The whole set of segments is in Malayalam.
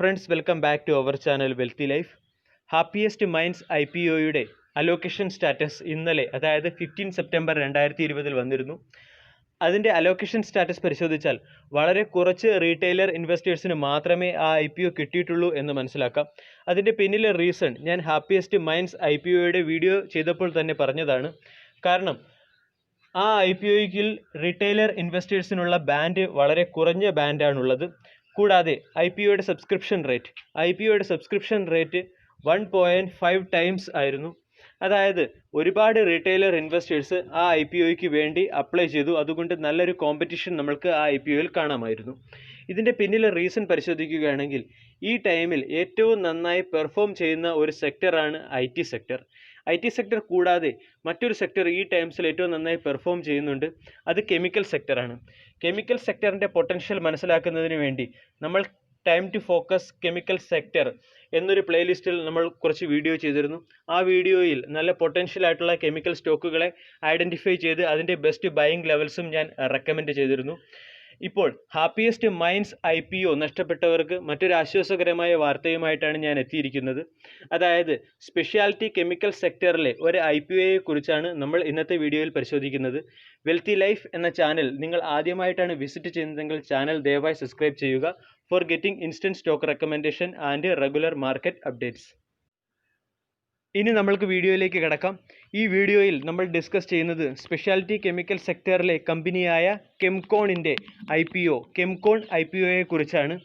Friends, welcome back to our channel wealthy life. Happiest minds IPOയുടെ അലോക്കേഷൻ സ്റ്റാറ്റസ് ഇന്നലെ, അതായത് 15 സെപ്റ്റംബർ 2020 വന്നിരുന്നു. അതിൻ്റെ അലോക്കേഷൻ സ്റ്റാറ്റസ് പരിശോധിച്ചാൽ വളരെ കുറച്ച് റീറ്റെയിലർ ഇൻവെസ്റ്റേഴ്സിന് മാത്രമേ ആ IPO കിട്ടിയിട്ടുള്ളൂ എന്ന് മനസ്സിലാക്കാം. അതിൻ്റെ പിന്നിലെ റീസൺ ഞാൻ ഹാപ്പിയസ്റ്റ് മൈൻഡ്സ് IPOയുടെ വീഡിയോ ചെയ്തപ്പോൾ തന്നെ പറഞ്ഞതാണ്. കാരണം ആ IPOയ്ക്കിൽ റീറ്റെയിലർ ഇൻവെസ്റ്റേഴ്സിനുള്ള ബാൻഡ് വളരെ കുറഞ്ഞ ബാൻഡാണുള്ളത്. കൂടാതെ IPOയുടെ സബ്സ്ക്രിപ്ഷൻ റേറ്റ് 1.5 ടൈംസ് ആയിരുന്നു. അതായത് ഒരുപാട് റീറ്റെയിലർ ഇൻവെസ്റ്റേഴ്സ് ആ IPOയ്ക്ക് വേണ്ടി അപ്ലൈ ചെയ്തു. അതുകൊണ്ട് നല്ലൊരു കോമ്പറ്റീഷൻ നമ്മൾക്ക് ആ IPOയിൽ കാണാമായിരുന്നു. ഇതിൻ്റെ പിന്നിലെ റീസൺ പരിശോധിക്കുകയാണെങ്കിൽ ഈ ടൈമിൽ ഏറ്റവും നന്നായി പെർഫോം ചെയ്യുന്ന ഒരു സെക്ടറാണ് IT സെക്ടർ കൂടാതെ മറ്റൊരു സെക്ടർ ഈ ടൈംസിൽ ഏറ്റവും നന്നായി പെർഫോം ചെയ്യുന്നുണ്ട്. അത് കെമിക്കൽ സെക്ടറാണ്. കെമിക്കൽ സെക്ടറിൻ്റെ പൊട്ടൻഷ്യൽ മനസ്സിലാക്കുന്നതിന് വേണ്ടി നമ്മൾ time to focus chemical sector എന്നൊരു പ്ലേലിസ്റ്റിൽ നമ്മൾ കുറച്ച് വീഡിയോ ചെയ്തിരുന്നു. ആ വീഡിയോയിൽ നല്ല പൊട്ടൻഷ്യൽ ആയിട്ടുള്ള കെമിക്കൽ സ്റ്റോക്കുകളെ ഐഡൻറ്റിഫൈ ചെയ്ത് അതിൻ്റെ ബെസ്റ്റ് ബൈയിങ് ലെവൽസും ഞാൻ റെക്കമെൻഡ് ചെയ്തിരുന്നു. ഇപ്പോൾ ഹാപ്പിയസ്റ്റ് മൈൻഡ്സ് IPO നഷ്ടപ്പെട്ടവർക്ക് മറ്റൊരു ആശ്വാസകരമായ വാർത്തയുമായിട്ടാണ് ഞാൻ എത്തിയിരിക്കുന്നത്. അതായത് സ്പെഷ്യാലിറ്റി കെമിക്കൽ സെക്ടറിലെ ഒരു IPOയെ കുറിച്ചാണ് നമ്മൾ ഇന്നത്തെ വീഡിയോയിൽ പരിശോധിക്കുന്നത്. വെൽത്തി ലൈഫ് എന്ന ചാനൽ നിങ്ങൾ ആദ്യമായിട്ടാണ് വിസിറ്റ് ചെയ്യുന്നതെങ്കിൽ ചാനൽ ദയവായി സബ്സ്ക്രൈബ് ചെയ്യുക for getting instant stock recommendation and regular market updates. ഇനി നമ്മൾക്ക് വീഡിയോയിലേക്ക് കിടക്കാം. ഈ വീഡിയോയിൽ നമ്മൾ ഡിസ്കസ് ചെയ്യുന്നത് സ്പെഷ്യാലിറ്റി കെമിക്കൽ സെക്ടറിലെ കമ്പനിയായ കെംകോണിൻ്റെ കെംകോൺ IPOയെ കുറിച്ചാണ്.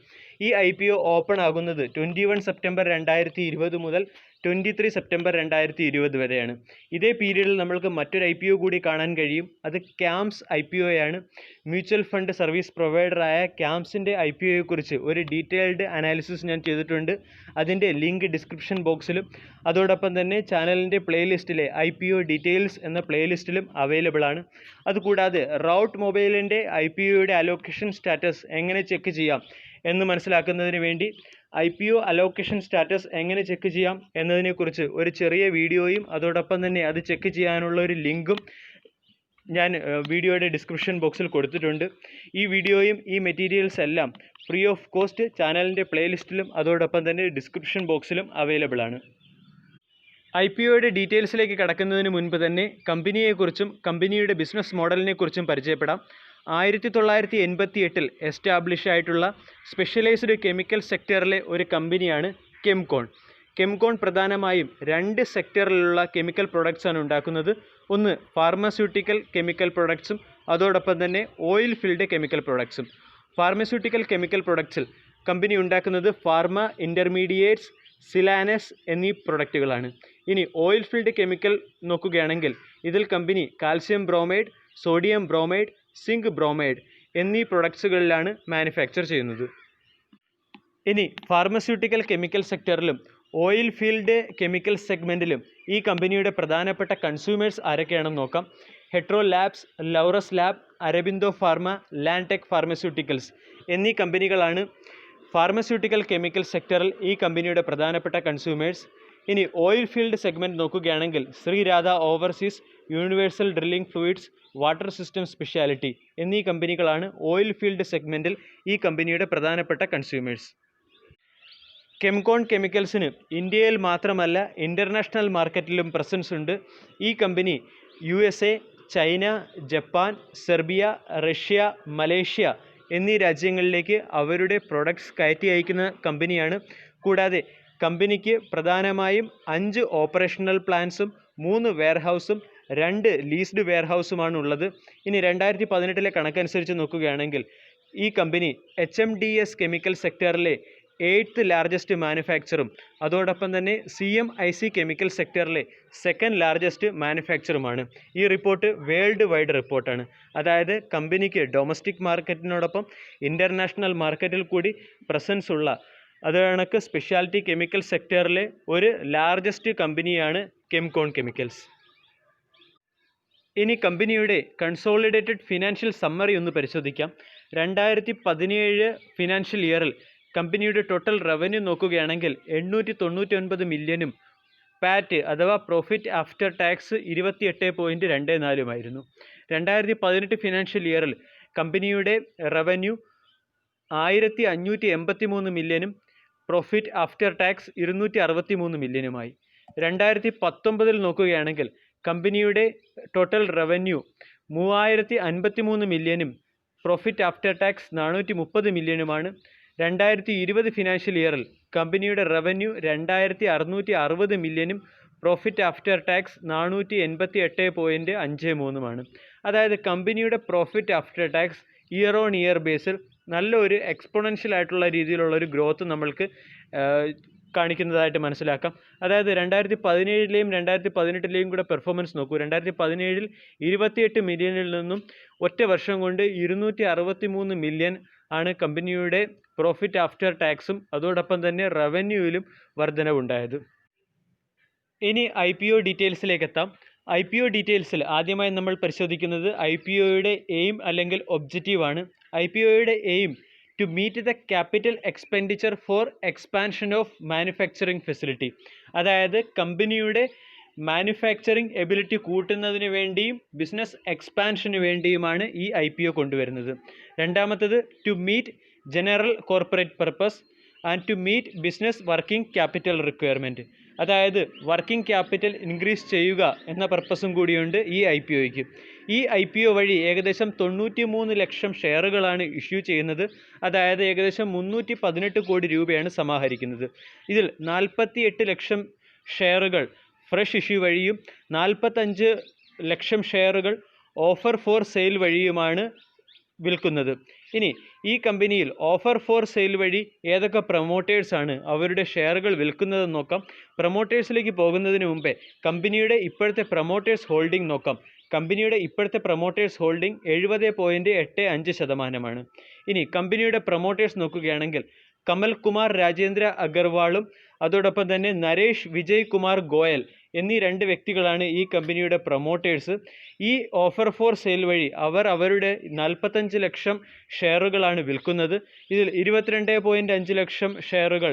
ഈ IPO ഓപ്പൺ ആകുന്നത് 21 സെപ്റ്റംബർ 2020 മുതൽ 23 സെപ്റ്റംബർ 2020 വരെയാണ്. ഇതേ പീരീഡിൽ നമ്മൾക്ക് മറ്റൊരു IPO കൂടി കാണാൻ കഴിയും. അത് ക്യാംസ് IPOയാണ്. മ്യൂച്വൽ ഫണ്ട് സർവീസ് പ്രൊവൈഡറായ ക്യാംസിൻ്റെ IPOയെ കുറിച്ച് ഒരു ഡീറ്റെയിൽഡ് അനാലിസിസ് ഞാൻ ചെയ്തിട്ടുണ്ട്. അതിൻ്റെ ലിങ്ക് ഡിസ്ക്രിപ്ഷൻ ബോക്സിലും അതോടൊപ്പം തന്നെ ചാനലിൻ്റെ പ്ലേലിസ്റ്റിലെ IPO ഡീറ്റെയിൽസ് എന്ന പ്ലേലിസ്റ്റിലും അവൈലബിൾ ആണ്. അതുകൂടാതെ റൗട്ട് മൊബൈലിൻ്റെ IPOയുടെ അലോക്കേഷൻ സ്റ്റാറ്റസ് എങ്ങനെ ചെക്ക് ചെയ്യാം എന്ന് മനസ്സിലാക്കുന്നതിന് വേണ്ടി IPO അലോക്കേഷൻ സ്റ്റാറ്റസ് എങ്ങനെ ചെക്ക് ചെയ്യാം എന്നതിനെക്കുറിച്ച് ഒരു ചെറിയ വീഡിയോയും അതോടൊപ്പം തന്നെ അത് ചെക്ക് ചെയ്യാനുള്ള ഒരു ലിങ്കും ഞാൻ വീഡിയോയുടെ ഡിസ്ക്രിപ്ഷൻ ബോക്സിൽ കൊടുത്തിട്ടുണ്ട്. ഈ വീഡിയോയും ഈ മെറ്റീരിയൽസ് എല്ലാം ഫ്രീ ഓഫ് കോസ്റ്റ് ചാനലിൻ്റെ പ്ലേലിസ്റ്റിലും അതോടൊപ്പം തന്നെ ഡിസ്ക്രിപ്ഷൻ ബോക്സിലും അവൈലബിൾ ആണ്. IPOയുടെ ഡീറ്റെയിൽസിലേക്ക് കടക്കുന്നതിന് മുൻപ് തന്നെ കമ്പനിയെക്കുറിച്ചും കമ്പനിയുടെ ബിസിനസ് മോഡലിനെക്കുറിച്ചും പരിചയപ്പെടാം. 1988 എസ്റ്റാബ്ലിഷ് ആയിട്ടുള്ള സ്പെഷ്യലൈസ്ഡ് കെമിക്കൽ സെക്ടറിലെ ഒരു കമ്പനിയാണ് കെംകോൺ പ്രധാനമായും 2 സെക്ടറിലുള്ള കെമിക്കൽ പ്രൊഡക്ട്സാണ് ഉണ്ടാക്കുന്നത്. ഒന്ന് ഫാർമസ്യൂട്ടിക്കൽ കെമിക്കൽ പ്രൊഡക്ട്സും അതോടൊപ്പം തന്നെ ഓയിൽ ഫീൽഡ് കെമിക്കൽ പ്രൊഡക്ട്സും. ഫാർമസ്യൂട്ടിക്കൽ കെമിക്കൽ പ്രൊഡക്ട്സിൽ കമ്പനി ഉണ്ടാക്കുന്നത് ഫാർമ ഇൻ്റർമീഡിയേറ്റ്സ്, സിലാനസ് എന്നീ പ്രൊഡക്റ്റുകളാണ്. ഇനി ഓയിൽ ഫീൽഡ് കെമിക്കൽ നോക്കുകയാണെങ്കിൽ ഇതിൽ company calcium bromide, sodium bromide, zinc bromide എന്നീ പ്രൊഡക്ട്സുകളിലാണ് മാനുഫാക്ചർ ചെയ്യുന്നത്. ഇനി ഫാർമസ്യൂട്ടിക്കൽ കെമിക്കൽ സെക്ടറിലും ഓയിൽ ഫീൽഡ് കെമിക്കൽ സെഗ്മെൻറ്റിലും ഈ കമ്പനിയുടെ പ്രധാനപ്പെട്ട കൺസ്യൂമേഴ്സ് ആരൊക്കെയാണെന്ന് നോക്കാം. Hetero labs, Laurus lab, Aurobindo pharma, Lantech pharmaceuticals എന്നീ കമ്പനികളാണ് ഫാർമസ്യൂട്ടിക്കൽ കെമിക്കൽ സെക്ടറിൽ ഈ കമ്പനിയുടെ പ്രധാനപ്പെട്ട കൺസ്യൂമേഴ്സ്. ഇനി ഓയിൽ ഫീൽഡ് സെഗ്മെൻറ്റ് നോക്കുകയാണെങ്കിൽ Shriradha overseas, universal drilling fluids, water system speciality എന്നീ കമ്പനികളാണ് ഓയിൽ ഫീൽഡ് സെഗ്മെൻറ്റിൽ ഈ കമ്പനിയുടെ പ്രധാനപ്പെട്ട കൺസ്യൂമേഴ്സ്. കെംകോൺ കെമിക്കൽസിന് ഇന്ത്യയിൽ മാത്രമല്ല ഇൻ്റർനാഷണൽ മാർക്കറ്റിലും പ്രസൻസ് ഉണ്ട്. ഈ company USA, China, Japan, Serbia, Russia, Malaysia എന്നീ രാജ്യങ്ങളിലേക്ക് അവരുടെ പ്രൊഡക്ട്സ് കയറ്റി അയക്കുന്ന കമ്പനിയാണ്. കൂടാതെ കമ്പനിക്ക് പ്രധാനമായും 5 ഓപ്പറേഷണൽ പ്ലാന്റ്സും 3 വെയർഹൗസും 2 ലീസ്ഡ് വെയർഹൗസുമാണ് ഉള്ളത്. ഇനി 2018 കണക്കനുസരിച്ച് നോക്കുകയാണെങ്കിൽ ഈ കമ്പനി HMDS കെമിക്കൽ സെക്ടറിലെ 8th ലാർജസ്റ്റ് മാനുഫാക്ചറും അതോടൊപ്പം തന്നെ CMIC കെമിക്കൽ സെക്ടറിലെ 2nd ലാർജസ്റ്റ് മാനുഫാക്ചറുമാണ്. ഈ റിപ്പോർട്ട് വേൾഡ് വൈഡ് റിപ്പോർട്ടാണ്. അതായത് കമ്പനിക്ക് ഡൊമസ്റ്റിക് മാർക്കറ്റിനോടൊപ്പം ഇൻ്റർനാഷണൽ മാർക്കറ്റിൽ കൂടി പ്രസൻസ് ഉള്ള അത് കണക്ക് സ്പെഷ്യാലിറ്റി കെമിക്കൽ സെക്ടറിലെ ഒരു ലാർജസ്റ്റ് കമ്പനിയാണ് കെംകോൺ കെമിക്കൽസ്. ഇനി കമ്പനിയുടെ കൺസോളിഡേറ്റഡ് ഫിനാൻഷ്യൽ സമ്മറി ഒന്ന് പരിശോധിക്കാം. 2017 ഫിനാൻഷ്യൽ ഇയറിൽ കമ്പനിയുടെ ടോട്ടൽ റവന്യൂ നോക്കുകയാണെങ്കിൽ 899 മില്യണും പാറ്റ് അഥവാ പ്രോഫിറ്റ് ആഫ്റ്റർ ടാക്സ് 28.24 2018 ഫിനാൻഷ്യൽ ഇയറിൽ കമ്പനിയുടെ റവന്യൂ 1583 മില്യണും പ്രോഫിറ്റ് ആഫ്റ്റർ ടാക്സ് 263 മില്യനുമായി. 2019 നോക്കുകയാണെങ്കിൽ കമ്പനിയുടെ ടോട്ടൽ റവന്യൂ 3053 മില്യനും പ്രോഫിറ്റ് ആഫ്റ്റർ ടാക്സ് 430 മില്യനുമാണ്. 2020 ഫിനാൻഷ്യൽ ഇയറിൽ കമ്പനിയുടെ റവന്യൂ 2660 മില്യനും പ്രോഫിറ്റ് ആഫ്റ്റർ ടാക്സ് 488.53 അതായത് കമ്പനിയുടെ profit after tax year on year ബേസിൽ നല്ലൊരു എക്സ്പോണൻഷ്യൽ ആയിട്ടുള്ള രീതിയിലുള്ള ഒരു ഗ്രോത്ത് നമ്മൾക്ക് കാണിക്കുന്നതായിട്ട് മനസ്സിലാക്കാം. അതായത് 2017ലെയും 2018ലെയും കൂടെ പെർഫോമൻസ് നോക്കൂ. 2017 28 മില്യണിൽ നിന്നും ഒറ്റ വർഷം കൊണ്ട് 263 മില്യൺ ആണ് കമ്പനിയുടെ പ്രോഫിറ്റ് ആഫ്റ്റർ ടാക്സും അതോടൊപ്പം തന്നെ റവന്യൂവിലും വർധനവുണ്ടായത്. ഇനി IPO ഡീറ്റെയിൽസിലേക്ക് എത്താം. IPO ഡീറ്റെയിൽസിൽ ആദ്യമായി നമ്മൾ പരിശോധിക്കുന്നത് IPOയുടെ എയിം അല്ലെങ്കിൽ ഒബ്ജക്റ്റീവ് ആണ്. IPOയുടെ aim to meet the capital expenditure for expansion of manufacturing facility, അതായത് കമ്പനിയുടെ മാനുഫാക്ചറിങ് എബിലിറ്റി കൂട്ടുന്നതിന് വേണ്ടിയും ബിസിനസ് എക്സ്പാൻഷന് വേണ്ടിയുമാണ് ഈ IPO കൊണ്ടുവരുന്നത്. രണ്ടാമത്തത് to meet general corporate purpose and to meet business working capital requirement, അതായത് വർക്കിംഗ് ക്യാപിറ്റൽ ഇൻക്രീസ് ചെയ്യുക എന്ന പർപ്പസും കൂടിയുണ്ട് ഈ IPOയ്ക്ക്. ഈ IPO വഴി ഏകദേശം 93 ലക്ഷം ഷെയറുകളാണ് ഇഷ്യൂ ചെയ്യുന്നത്. അതായത് ഏകദേശം 318 കോടി രൂപയാണ് സമാഹരിക്കുന്നത്. ഇതിൽ 48 ലക്ഷം ഷെയറുകൾ ഫ്രഷ് ഇഷ്യൂ വഴിയും 45 ലക്ഷം ഷെയറുകൾ ഓഫർ ഫോർ സെയിൽ വഴിയുമാണ് വിൽക്കുന്നത്. ഇനി ഈ കമ്പനിയിൽ ഓഫർ ഫോർ സെയിൽ വഴി ഏതൊക്കെ പ്രൊമോട്ടേഴ്സാണ് അവരുടെ ഷെയറുകൾ വിൽക്കുന്നതെന്ന് നോക്കാം. പ്രൊമോട്ടേഴ്സിലേക്ക് പോകുന്നതിന് മുമ്പേ കമ്പനിയുടെ ഇപ്പോഴത്തെ പ്രൊമോട്ടേഴ്സ് ഹോൾഡിംഗ് നോക്കാം. കമ്പനിയുടെ ഇപ്പോഴത്തെ പ്രൊമോട്ടേഴ്സ് ഹോൾഡിംഗ് 70.85%. ഇനി കമ്പനിയുടെ പ്രൊമോട്ടേഴ്സ് നോക്കുകയാണെങ്കിൽ കമൽ കുമാർ രാജേന്ദ്ര അഗർവാളും അതോടൊപ്പം തന്നെ നരേഷ് വിജയ് കുമാർ ഗോയൽ എന്നീ 2 വ്യക്തികളാണ് ഈ കമ്പനിയുടെ പ്രൊമോട്ടേഴ്സ്. ഈ ഓഫർ ഫോർ സെയിൽ വഴി അവർ അവരുടെ 45 ലക്ഷം ഷെയറുകളാണ് വിൽക്കുന്നത്. ഇതിൽ 22.5 ലക്ഷം ഷെയറുകൾ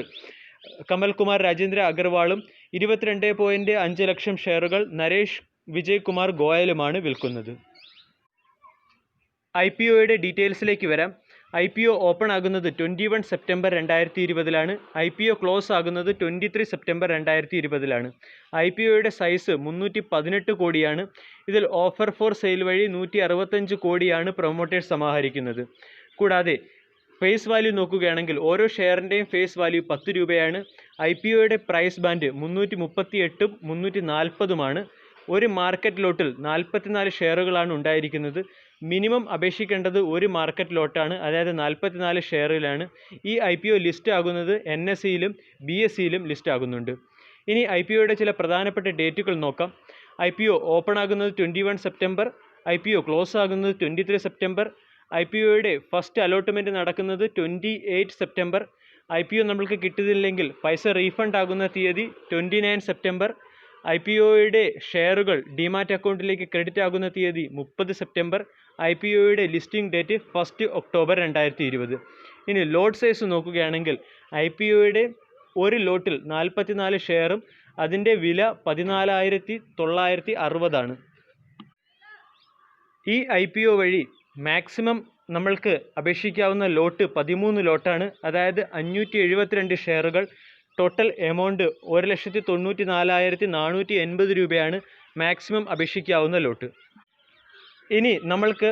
കമൽ കുമാർ രാജേന്ദ്ര അഗർവാളും 22.5 ലക്ഷം ഷെയറുകൾ നരേഷ് വിജയ് കുമാർ ഗോയലുമാണ് വിൽക്കുന്നത്. IPOയുടെ ഡീറ്റെയിൽസിലേക്ക് വരാം. IPO ഓപ്പൺ ആകുന്നത് 21 സെപ്റ്റംബർ 2020 IPO ക്ലോസ് ആകുന്നത് 23 സെപ്റ്റംബർ 2020 IPOയുടെ സൈസ് 318 കോടിയാണ്. ഇതിൽ ഓഫർ ഫോർ സെയിൽ വഴി 165 കോടിയാണ് പ്രൊമോട്ടേഴ്സ് സമാഹരിക്കുന്നത്. കൂടാതെ ഫേസ് വാല്യൂ നോക്കുകയാണെങ്കിൽ ഓരോ ഷെയറിൻ്റെയും ഫേസ് വാല്യൂ 10 രൂപയാണ്. IPOയുടെ പ്രൈസ് ബാൻഡ് 338ഉം 340ഉമാണ്. ഒരു മാർക്കറ്റ് ലോട്ടിൽ 44 ഷെയറുകളാണ് ഉണ്ടായിരിക്കുന്നത്. മിനിമം അപേക്ഷിക്കേണ്ടത് ഒരു മാർക്കറ്റ് ലോട്ടാണ്, അതായത് 44 ഷെയറിലാണ്. ഈ IPO ലിസ്റ്റ് ആകുന്നത് NSEയിലും BSEയിലും ലിസ്റ്റ് ആകുന്നുണ്ട്. ഇനി IPOയുടെ ചില പ്രധാനപ്പെട്ട ഡേറ്റുകൾ നോക്കാം. IPO ഓപ്പൺ ആകുന്നത് 21 സെപ്റ്റംബർ, IPO ക്ലോസ് ആകുന്നത് 23 സെപ്റ്റംബർ, IPOയുടെ ഫസ്റ്റ് അലോട്ട്മെൻറ്റ് നടക്കുന്നത് 28 സെപ്റ്റംബർ, IPO നമ്മൾക്ക് കിട്ടുന്നില്ലെങ്കിൽ പൈസ റീഫണ്ട് ആകുന്ന തീയതി 29 സെപ്റ്റംബർ, IPOയുടെ ഷെയറുകൾ ഡിമാറ്റ് അക്കൗണ്ടിലേക്ക് ക്രെഡിറ്റ് ആകുന്ന തീയതി 30 സെപ്റ്റംബർ, IPOയുടെ ലിസ്റ്റിംഗ് ഡേറ്റ് 1 ഒക്ടോബർ 2020. ഇനി ലോട്ട് സൈസ് നോക്കുകയാണെങ്കിൽ IPOയുടെ ഒരു ലോട്ടിൽ 44 ഷെയറും അതിൻ്റെ വില 14,960 ഈ IPO വഴി മാക്സിമം നമ്മൾക്ക് അപേക്ഷിക്കാവുന്ന ലോട്ട് 13 ലോട്ടാണ്, അതായത് 572 ഷെയറുകൾ. ടോട്ടൽ എമൗണ്ട് 1,94,480 രൂപയാണ് മാക്സിമം അപേക്ഷിക്കാവുന്ന ലോട്ട്. ഇനി നമ്മൾക്ക്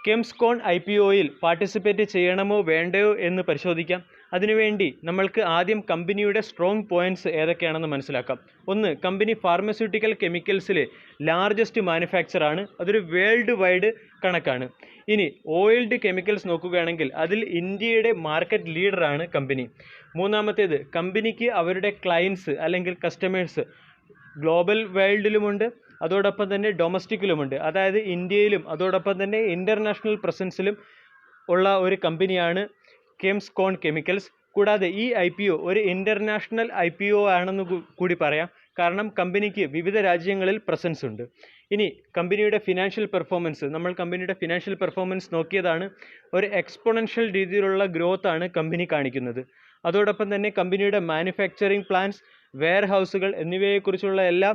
കെംസ്കോൺ IPOയിൽ പാർട്ടിസിപ്പേറ്റ് ചെയ്യണമോ വേണ്ടയോ എന്ന് പരിശോധിക്കാം. അതിനുവേണ്ടി നമ്മൾക്ക് ആദ്യം കമ്പനിയുടെ സ്ട്രോങ് പോയിൻറ്റ്സ് ഏതൊക്കെയാണെന്ന് മനസ്സിലാക്കാം. ഒന്ന്, കമ്പനി ഫാർമസ്യൂട്ടിക്കൽ കെമിക്കൽസിലെ ലാർജസ്റ്റ് മാനുഫാക്ചറാണ്. അതൊരു വേൾഡ് വൈഡ് കണക്കാണ്. ഇനി ഓയിൽഡ് കെമിക്കൽസ് നോക്കുകയാണെങ്കിൽ അതിൽ ഇന്ത്യയുടെ മാർക്കറ്റ് ലീഡറാണ് കമ്പനി. മൂന്നാമത്തേത്, കമ്പനിക്ക് അവരുടെ ക്ലയൻസ് അല്ലെങ്കിൽ കസ്റ്റമേഴ്സ് ഗ്ലോബൽ വേൾഡിലുമുണ്ട്, അതോടൊപ്പം തന്നെ ഡൊമസ്റ്റിക്കിലുമുണ്ട്. അതായത് ഇന്ത്യയിലും അതോടൊപ്പം തന്നെ ഇൻ്റർനാഷണൽ പ്രസൻസിലും ഉള്ള ഒരു കമ്പനിയാണ് കെംസ്കോൺ കെമിക്കൽസ്. കൂടാതെ ഈ IPO ഒരു ഇൻ്റർനാഷണൽ IPO ആണെന്ന് കൂടി പറയാം, കാരണം കമ്പനിക്ക് വിവിധ രാജ്യങ്ങളിൽ പ്രസൻസ് ഉണ്ട്. ഇനി കമ്പനിയുടെ ഫിനാൻഷ്യൽ പെർഫോമൻസ്, നമ്മൾ കമ്പനിയുടെ ഫിനാൻഷ്യൽ പെർഫോമൻസ് നോക്കിയതാണ്. ഒരു എക്സ്പോണൻഷ്യൽ രീതിയിലുള്ള ഗ്രോത്ത് ആണ് കമ്പനി കാണിക്കുന്നത്. അതോടൊപ്പം തന്നെ കമ്പനിയുടെ മാനുഫാക്ചറിങ് പ്ലാൻസ്, വെയർ ഹൗസുകൾ എന്നിവയെക്കുറിച്ചുള്ള എല്ലാ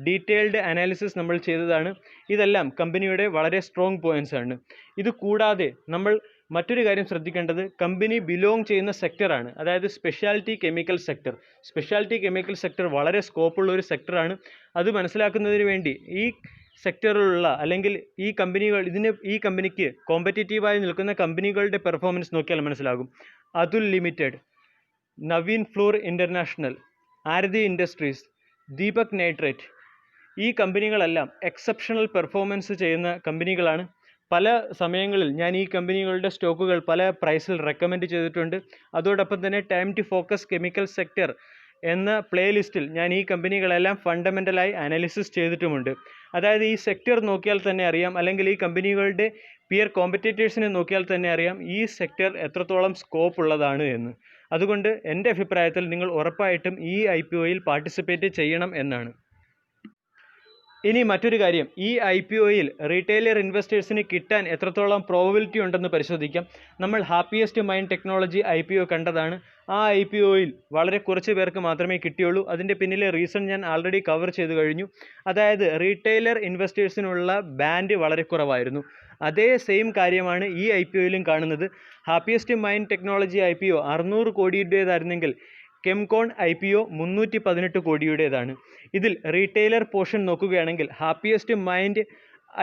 ഡീറ്റെയിൽഡ് അനാലിസിസ് നമ്മൾ ചെയ്തതാണ്. ഇതെല്ലാം കമ്പനിയുടെ വളരെ സ്ട്രോങ് പോയിൻറ്റ്സ് ആണ്. ഇത് കൂടാതെ നമ്മൾ മറ്റൊരു കാര്യം ശ്രദ്ധിക്കേണ്ടത് കമ്പനി ബിലോങ് ചെയ്യുന്ന സെക്ടറാണ്, അതായത് speciality chemical sector. Speciality chemical sector വളരെ സ്കോപ്പുള്ള ഒരു സെക്ടറാണ്. അത് മനസ്സിലാക്കുന്നതിന് വേണ്ടി ഈ സെക്ടറിലുള്ള അല്ലെങ്കിൽ ഈ കമ്പനിക്ക് കോമ്പറ്റീറ്റീവായി നിൽക്കുന്ന കമ്പനികളുടെ പെർഫോമൻസ് നോക്കിയാൽ മനസ്സിലാകും. അതുൽ ലിമിറ്റഡ്, നവീൻ ഫ്ലൂർ ഇൻ്റർനാഷണൽ, ആരതി ഇൻഡസ്ട്രീസ്, ദീപക് നൈട്രേറ്റ്, ഈ കമ്പനികളെല്ലാം എക്സെപ്ഷണൽ പെർഫോമൻസ് ചെയ്യുന്ന കമ്പനികളാണ്. പല സമയങ്ങളിൽ ഞാൻ ഈ കമ്പനികളുടെ സ്റ്റോക്കുകൾ പല പ്രൈസിൽ റെക്കമെൻഡ് ചെയ്തിട്ടുണ്ട്. അതോടൊപ്പം തന്നെ time to focus chemical sector എന്ന പ്ലേലിസ്റ്റിൽ ഞാൻ ഈ കമ്പനികളെല്ലാം ഫണ്ടമെൻ്റലായി അനാലിസിസ് ചെയ്തിട്ടുമുണ്ട്. അതായത് ഈ സെക്ടർ നോക്കിയാൽ തന്നെ അറിയാം, അല്ലെങ്കിൽ ഈ കമ്പനികളുടെ പിയർ കോമ്പറ്റീറ്റേഴ്സിനെ നോക്കിയാൽ തന്നെ അറിയാം ഈ സെക്ടർ എത്രത്തോളം സ്കോപ്പ് ഉള്ളതാണ് എന്ന്. അതുകൊണ്ട് എൻ്റെ അഭിപ്രായത്തിൽ നിങ്ങൾ ഉറപ്പായിട്ടും ഈ IPOയിൽ പാർട്ടിസിപ്പേറ്റ് ചെയ്യണം എന്നാണ്. ഇനി മറ്റൊരു കാര്യം, ഈ IPOയിൽ റീറ്റെയിലർ ഇൻവെസ്റ്റേഴ്സിന് കിട്ടാൻ എത്രത്തോളം പ്രോബബിലിറ്റി ഉണ്ടെന്ന് പരിശോധിക്കാം. നമ്മൾ ഹാപ്പിയസ്റ്റ് മൈൻഡ് ടെക്നോളജി IPO കണ്ടതാണ്. ആ IPOയിൽ വളരെ കുറച്ച് പേർക്ക് മാത്രമേ കിട്ടിയുള്ളൂ. അതിൻ്റെ പിന്നിലെ റീസൺ ഞാൻ ആൾറെഡി കവർ ചെയ്ത് കഴിഞ്ഞു. അതായത് റീറ്റെയിലർ ഇൻവെസ്റ്റേഴ്സിനുള്ള ബാൻഡ് വളരെ കുറവായിരുന്നു. അതേ സെയിം കാര്യമാണ് ഈ IPOയിലും കാണുന്നത്. Happiest mind technology IPO 600 കോടിയുടേതായിരുന്നെങ്കിൽ കെംകോൺ IPO 318 കോടിയുടേതാണ്. ഇതിൽ റീറ്റെയിലർ പോർഷൻ നോക്കുകയാണെങ്കിൽ ഹാപ്പിയസ്റ്റ് മൈൻഡ്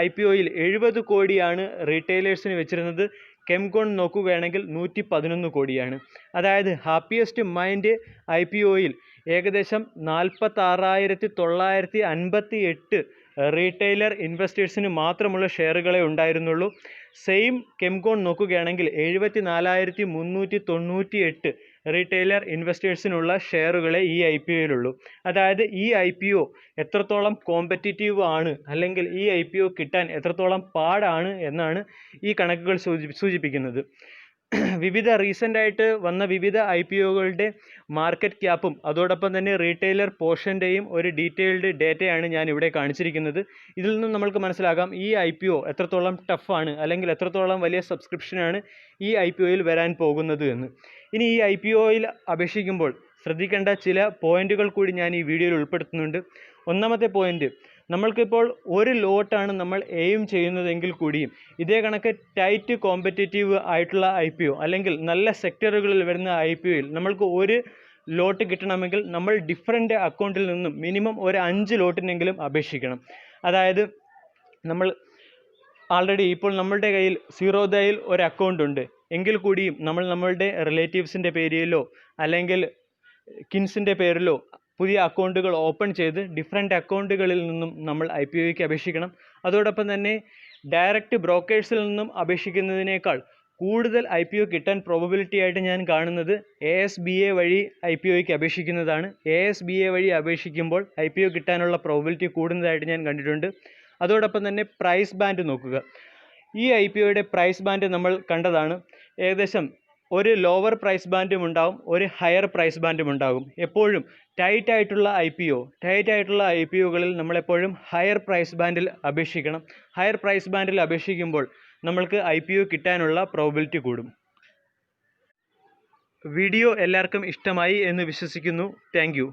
IPOയിൽ 70 കോടിയാണ് റീറ്റെയിലേഴ്സിന് വെച്ചിരുന്നത്. കെംകോൺ നോക്കുകയാണെങ്കിൽ 111 കോടിയാണ്. അതായത് ഹാപ്പിയസ്റ്റ് മൈൻഡ് IPOയിൽ ഏകദേശം 46,958 റീറ്റെയിലർ ഇൻവെസ്റ്റേഴ്സിന് മാത്രമുള്ള ഷെയറുകളെ ഉണ്ടായിരുന്നുള്ളൂ. സെയിം കെംകോൺ നോക്കുകയാണെങ്കിൽ 74,398 റീറ്റെയിലർ ഇൻവെസ്റ്റേഴ്സിനുള്ള ഷെയറുകളെ ഈ IPOയിലുള്ളൂ. അതായത് ഈ IPO എത്രത്തോളം കോമ്പറ്റീറ്റീവ് ആണ്, അല്ലെങ്കിൽ ഈ IPO കിട്ടാൻ എത്രത്തോളം പാടാണ് എന്നാണ് ഈ കണക്കുകൾ സൂചിപ്പിക്കുന്നത്. റീസെൻ്റായിട്ട് വന്ന വിവിധ IPOകളുടെ മാർക്കറ്റ് ക്യാപ്പും അതോടൊപ്പം തന്നെ റീറ്റെയിലർ പോർഷൻ്റെയും ഒരു ഡീറ്റെയിൽഡ് ഡേറ്റയാണ് ഞാൻ ഇവിടെ കാണിച്ചിരിക്കുന്നത്. ഇതിൽ നിന്നും നമ്മൾക്ക് മനസ്സിലാകാം ഈ IPO എത്രത്തോളം ടഫാണ്, അല്ലെങ്കിൽ എത്രത്തോളം വലിയ സബ്സ്ക്രിപ്ഷനാണ് ഈ IPOയിൽ വരാൻ പോകുന്നത് എന്ന്. ഇനി ഈ IPOയിൽ അപേക്ഷിക്കുമ്പോൾ ശ്രദ്ധിക്കേണ്ട ചില പോയിന്റുകൾ കൂടി ഞാൻ ഈ വീഡിയോയിൽ ഉൾപ്പെടുത്തുന്നുണ്ട്. ഒന്നാമത്തെ പോയിന്റ്, നമ്മൾക്കിപ്പോൾ ഒരു ലോട്ടാണ് നമ്മൾ എയിം ചെയ്യുന്നതെങ്കിൽ കൂടിയും ഇതേ കണക്ക് ടൈറ്റ് കോമ്പറ്റീറ്റീവ് ആയിട്ടുള്ള IPO അല്ലെങ്കിൽ നല്ല സെക്ടറുകളിൽ വരുന്ന IPOയിൽ നമ്മൾക്ക് ഒരു ലോട്ട് കിട്ടണമെങ്കിൽ നമ്മൾ ഡിഫറൻറ്റ് അക്കൗണ്ടിൽ നിന്നും മിനിമം ഒരു 5 ലോട്ടിനെങ്കിലും അപേക്ഷിക്കണം. അതായത് നമ്മൾ ആൾറെഡി ഇപ്പോൾ നമ്മളുടെ കയ്യിൽ സീറോദയിൽ ഒരു അക്കൗണ്ട് ഉണ്ട് എങ്കിൽ കൂടിയും നമ്മളുടെ റിലേറ്റീവ്സിൻ്റെ പേരിലോ അല്ലെങ്കിൽ കിൻസിൻ്റെ പേരിലോ പുതിയ അക്കൗണ്ടുകൾ ഓപ്പൺ ചെയ്ത് ഡിഫറൻറ്റ് അക്കൗണ്ടുകളിൽ നിന്നും നമ്മൾ IPOയ്ക്ക് അപേക്ഷിക്കണം. അതോടൊപ്പം തന്നെ ഡയറക്റ്റ് ബ്രോക്കേഴ്സിൽ നിന്നും അപേക്ഷിക്കുന്നതിനേക്കാൾ കൂടുതൽ IPO കിട്ടാൻ പ്രോബബിലിറ്റി ആയിട്ട് ഞാൻ കാണുന്നത് ASBA വഴി IPOയ്ക്ക് അപേക്ഷിക്കുന്നതാണ്. ASBA വഴി അപേക്ഷിക്കുമ്പോൾ IPO കിട്ടാനുള്ള പ്രോബബിലിറ്റി കൂടുന്നതായിട്ട് ഞാൻ കണ്ടിട്ടുണ്ട്. അതോടൊപ്പം തന്നെ പ്രൈസ് ബാൻഡ് നോക്കുക. ഈ IPOയുടെ പ്രൈസ് ബാൻഡ് നമ്മൾ കണ്ടതാണ്. ഏകദേശം ഒരു ലോവർ പ്രൈസ് ബാൻഡും ഉണ്ടാകും, ഒരു ഹയർ പ്രൈസ് ബാൻഡും ഉണ്ടാകും. എപ്പോഴും ടൈറ്റ് ആയിട്ടുള്ള IPOകളിൽ നമ്മളെപ്പോഴും ഹയർ പ്രൈസ് ബാൻഡിൽ അപേക്ഷിക്കണം. ഹയർ പ്രൈസ് ബാൻഡിൽ അപേക്ഷിക്കുമ്പോൾ നമ്മൾക്ക് IPO കിട്ടാനുള്ള പ്രോബബിലിറ്റി കൂടും. വീഡിയോ എല്ലാവർക്കും ഇഷ്ടമായി എന്ന് വിശ്വസിക്കുന്നു. Thank you.